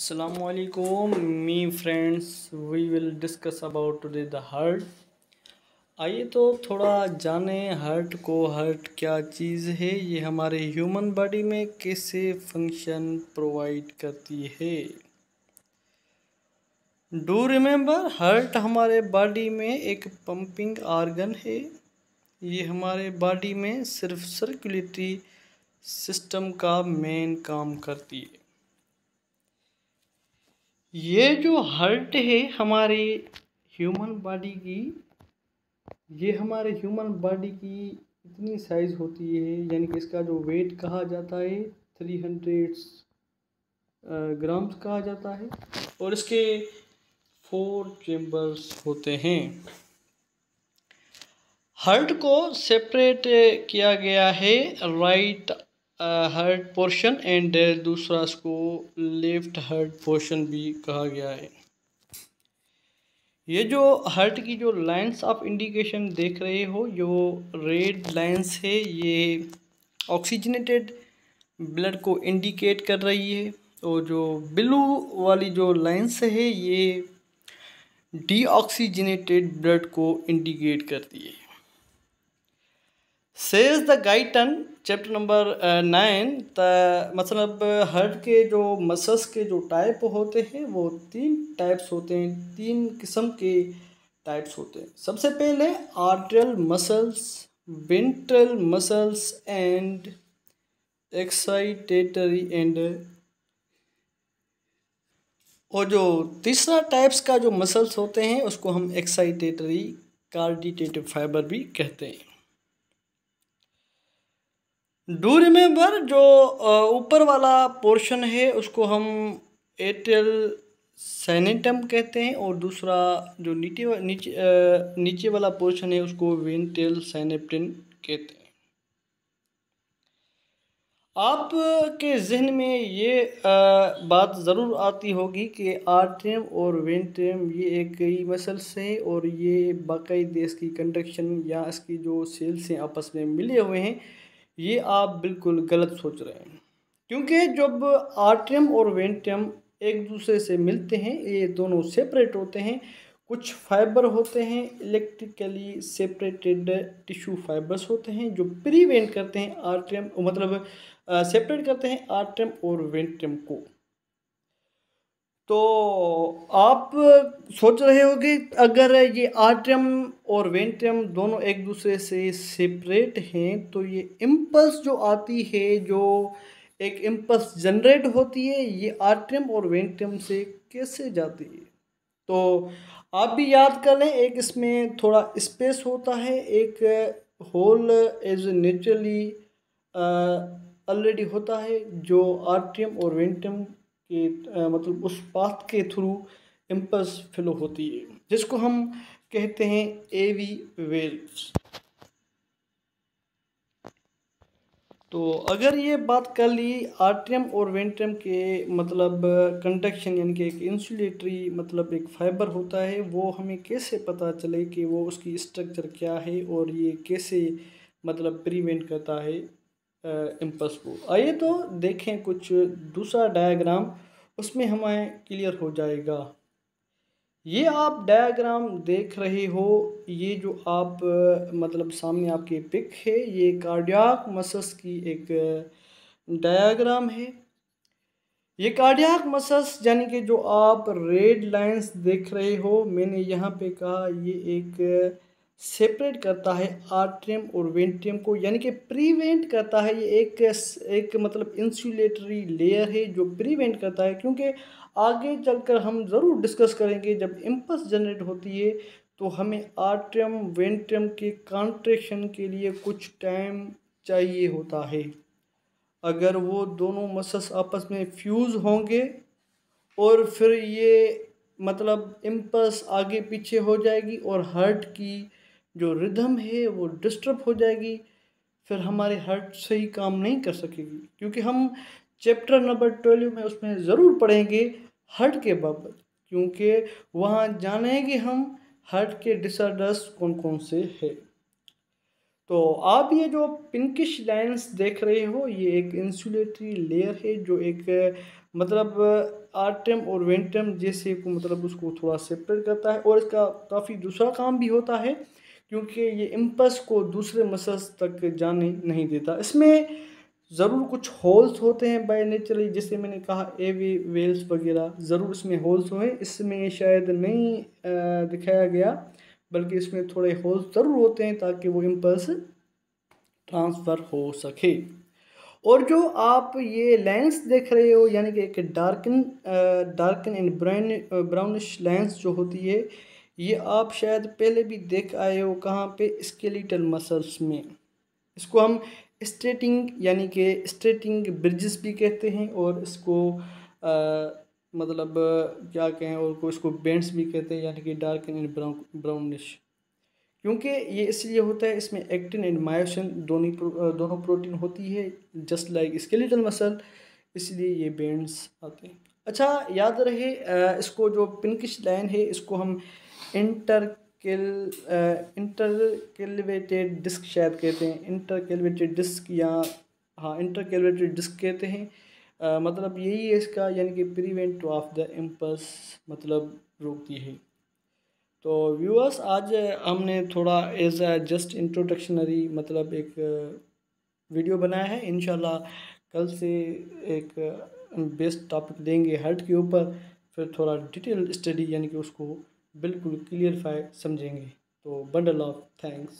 Assalamualaikum, me friends. We will discuss about today the heart. आइए तो थोड़ा जाने हार्ट को। हार्ट क्या चीज़ है, ये हमारे ह्यूमन बॉडी में कैसे फंक्शन प्रोवाइड करती है। डू रिमेम्बर, हार्ट हमारे बॉडी में एक पंपिंग आर्गन है। ये हमारे बॉडी में सिर्फ सर्कुलेटरी सिस्टम का मेन काम करती है। ये जो हार्ट है हमारी ह्यूमन बॉडी की, ये हमारे ह्यूमन बॉडी की इतनी साइज़ होती है, यानी कि इसका जो वेट कहा जाता है 300 ग्राम्स कहा जाता है, और इसके 4 चेम्बर्स होते हैं। हार्ट को सेपरेट किया गया है, राइट हार्ट पोर्शन एंड दूसरा इसको लेफ्ट हार्ट पोर्शन भी कहा गया है। ये जो हार्ट की जो लाइंस ऑफ इंडिकेशन देख रहे हो, जो रेड लाइंस है, ये ऑक्सीजनेटेड ब्लड को इंडिकेट कर रही है, और जो ब्लू वाली जो लाइंस है ये डीऑक्सीजनेटेड ब्लड को इंडिकेट करती है। Says the Guyton chapter number 9, मतलब हार्ट के जो मसल्स के जो टाइप होते हैं वो 3 टाइप्स होते हैं, 3 किस्म के टाइप्स होते हैं। सबसे पहले arterial muscles, ventral muscles and excitatory and, और जो तीसरा टाइप्स का जो मसल्स होते हैं उसको हम एक्साइटेटरी कार्डिटेटिव फाइबर भी कहते हैं। डू रिमेम्बर, जो ऊपर वाला पोर्शन है उसको हम एट्रियल सैनेटम कहते हैं, और दूसरा जो नीचे वाला पोर्शन है उसको वेंट्रियल सैनेप्टिन कहते हैं। आपके जहन में ये बात ज़रूर आती होगी कि आर्ट्रियम और वेंट्रियम ये एक ही मसल्स हैं, और ये बाकायदे इसकी कंडक्शन या इसकी जो सेल्स हैं आपस में मिले हुए हैं। ये आप बिल्कुल गलत सोच रहे हैं, क्योंकि जब आर्ट्रियम और वेंट्रियम एक दूसरे से मिलते हैं ये दोनों सेपरेट होते हैं। कुछ फाइबर होते हैं इलेक्ट्रिकली सेपरेटेड टिश्यू फाइबर्स होते हैं जो प्रिवेंट करते हैं आर्ट्रियम, मतलब सेपरेट करते हैं आर्ट्रियम और वेंट्रियम को। तो आप सोच रहे होंगे, अगर ये आर्ट्रियम और वेंट्रियम दोनों एक दूसरे से सेपरेट हैं तो ये इम्पल्स जो आती है, जो एक इम्पल्स जनरेट होती है, ये आर्ट्रियम और वेंट्रियम से कैसे जाती है। तो आप भी याद कर लें, एक इसमें थोड़ा स्पेस होता है, एक होल एज नेचुरली ऑलरेडी होता है जो आर्ट्रियम और वेंट्रियम के मतलब उस पाथ के थ्रू इम्पल्स फ्लो होती है, जिसको हम कहते हैं एवी वेव्स। तो अगर ये बात कर ली आर्ट्रियम और वेंट्रियम के मतलब कंडक्शन, यानी कि एक इंसुलेटरी मतलब एक फाइबर होता है, वो हमें कैसे पता चले कि वो उसकी स्ट्रक्चर क्या है और ये कैसे मतलब प्रिवेंट करता है इम्पल्स को। आइए तो देखें कुछ दूसरा डायग्राम, उसमें हमें क्लियर हो जाएगा। ये आप डायग्राम देख रहे हो, ये जो आप मतलब सामने आपकी पिक है, ये कार्डियाक मसल्स की एक डायग्राम है। ये कार्डियाक मसल्स यानी कि जो आप रेड लाइंस देख रहे हो, मैंने यहाँ पे कहा ये एक सेपरेट करता है आर्ट्रियम और वेंट्रियम को, यानी कि प्रिवेंट करता है। ये एक मतलब इंसुलेटरी लेयर है जो प्रिवेंट करता है, क्योंकि आगे चलकर हम ज़रूर डिस्कस करेंगे जब इम्पल्स जनरेट होती है तो हमें आर्ट्रियम वेंट्रियम के कॉन्ट्रैक्शन के लिए कुछ टाइम चाहिए होता है। अगर वो दोनों मसल्स आपस में फ्यूज़ होंगे और फिर ये मतलब इम्पल्स आगे पीछे हो जाएगी और हार्ट की जो रिदम है वो डिस्टर्ब हो जाएगी, फिर हमारे हार्ट सही काम नहीं कर सकेगी। क्योंकि हम चैप्टर नंबर 12 में उसमें ज़रूर पढ़ेंगे हार्ट के बाबत, क्योंकि वहाँ जानेंगे हम हार्ट के डिसऑर्डर्स कौन कौन से है। तो आप ये जो पिंकिश लाइंस देख रहे हो, ये एक इंसुलेटरी लेयर है जो एक मतलब आर्टियम और वेंट्रम जैसे को मतलब उसको थोड़ा सेपरेट करता है, और इसका काफ़ी दूसरा काम भी होता है क्योंकि ये इम्पल्स को दूसरे मसल्स तक जाने नहीं देता। इसमें ज़रूर कुछ होल्स होते हैं बाय नेचरली, जैसे मैंने कहा एवी वेल्स वगैरह, ज़रूर इसमें होल्स हुए, इसमें शायद नहीं दिखाया गया, बल्कि इसमें थोड़े होल्स ज़रूर होते हैं ताकि वो इम्पल्स ट्रांसफ़र हो सके। और जो आप ये लेंस देख रहे हो यानी कि एक डार्कन एंड ब्राउनिश लेंस जो होती है, ये आप शायद पहले भी देख आए हो कहाँ पे, स्केलेटल मसल्स में। इसको हम स्ट्रेटिंग यानी कि स्ट्रेटिंग ब्रिजेस भी कहते हैं, और इसको मतलब क्या कहें, और को इसको बेंड्स भी कहते हैं यानी कि डार्कन एंड ब्राउनिश। क्योंकि ये इसलिए होता है, इसमें एक्टिन एंड मायोसिन दोनों प्रोटीन होती है जस्ट लाइक स्केलेटल मसल, इसलिए ये बैंड्स आते हैं। अच्छा याद रहे, इसको जो पिंकिश लाइन है इसको हम इंटरकिल इंटरकेलवेटेड डिस्क शायद कहते हैं, इंटरकेलवेटेड डिस्क, या हाँ इंटरकेलवेटेड डिस्क कहते हैं। मतलब यही है इसका, यानी कि प्रिवेंट ऑफ द इम्पल्स, मतलब रोकती है। तो व्यूअर्स आज हमने थोड़ा एज अ जस्ट इंट्रोडक्शनरी मतलब एक वीडियो बनाया है। इंशाल्लाह कल से एक बेस्ट टॉपिक लेंगे हार्ट के ऊपर, फिर थोड़ा डिटेल स्टडी यानी कि उसको बिल्कुल क्लियरफाई समझेंगे। तो बंडल ऑफ थैंक्स।